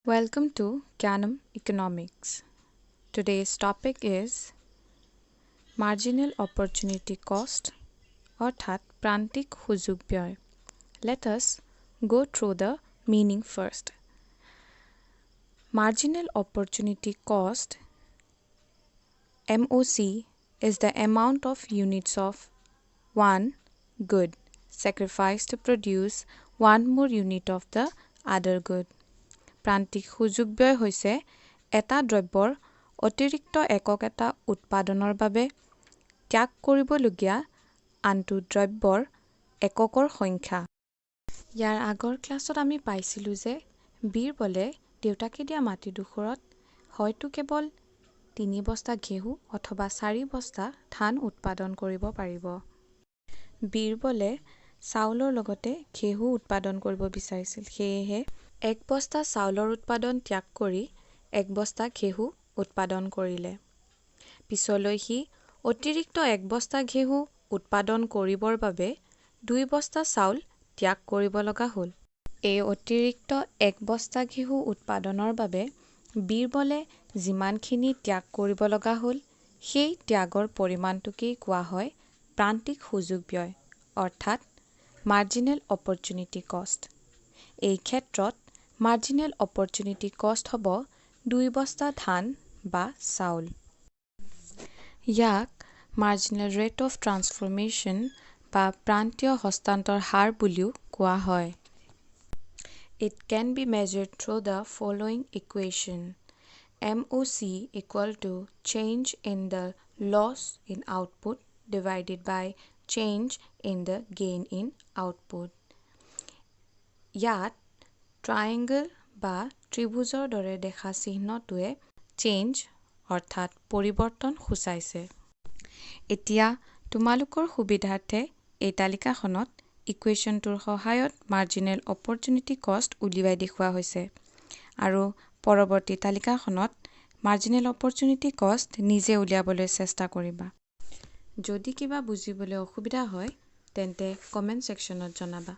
Welcome to Gyanmedu Economics. Today's topic is Marginal Opportunity Cost অর্থাৎ প্রান্তিক সুযোগ ব্যয়. Let us go through the meaning first. Marginal Opportunity Cost MOC is the amount of units of one good sacrificed to produce one more unit of the other good. প্ৰান্তিক সুযোগ ব্যয় হৈছে এটা দ্ৰব্যৰ অতিৰিক্ত একক এটা উৎপাদনৰ বাবে ত্যাগ কৰিবলগীয়া আনটো দ্ৰব্যৰ এককৰ সংখ্যা। ইয়াৰ আগৰ ক্লাছত আমি পাইছিলোঁ যে বীৰবলে দেউতাকে দিয়া মাটিডোখৰত হয়তো কেৱল 3 বস্তা ঘেঁহু অথবা 4 বস্তা ধান উৎপাদন কৰিব পাৰিব। বীৰবলে চাউলৰ লগতে ঘেঁহু উৎপাদন কৰিব বিচাৰিছিল, সেয়েহে 1 বস্তা চাউলৰ উৎপাদন ত্যাগ কৰি 1 বস্তা ঘেঁহু উৎপাদন কৰিলে। পিছলৈ সি অতিৰিক্ত 1 বস্তা ঘেঁহু উৎপাদন কৰিবৰ বাবে 2 বস্তা চাউল ত্যাগ কৰিব লগা হ'ল। এই অতিৰিক্ত 1 বস্তা ঘেঁহু উৎপাদনৰ বাবে বীৰবলে যিমানখিনি ত্যাগ কৰিব লগা হ'ল, সেই ত্যাগৰ পৰিমাণটোকেই কোৱা হয় প্ৰান্তিক সুযোগ ব্যয় অৰ্থাৎ মাৰ্জিনেল অপৰচুনিটি কষ্ট। এই ক্ষেত্ৰত মাৰ্জিনেল অপৰচুনিটি কষ্ট হ'ব 2 বস্তা ধান বা চাউল। ইয়াক মাৰ্জিনেল ৰেট অফ ট্ৰান্সফৰমেশ্যন বা প্ৰান্তীয় হস্তান্তৰ হাৰ বুলিও কোৱা হয়। It can be measured through the following equation. MOC equal to change in the loss in output divided by change in the gain in output. ইয়াত ট্ৰায়েংগল বা ত্ৰিভুজৰ দৰে দেখা চিহ্নটোৱে চেঞ্জ অৰ্থাৎ পৰিৱৰ্তন সূচাইছে। এতিয়া তোমালোকৰ সুবিধাৰ্থে এই তালিকাখনত ইকুৱেশ্যনটোৰ সহায়ত মাৰ্জিনেল অপৰচুনিটি কষ্ট উলিয়াই দেখুওৱা হৈছে আৰু পৰৱৰ্তী তালিকাখনত মাৰ্জিনেল অপৰচুনিটি কষ্ট নিজে উলিয়াবলৈ চেষ্টা কৰিবা। যদি কিবা বুজিবলৈ অসুবিধা হয় তেন্তে কমেণ্ট ছেকশ্যনত জনাবা।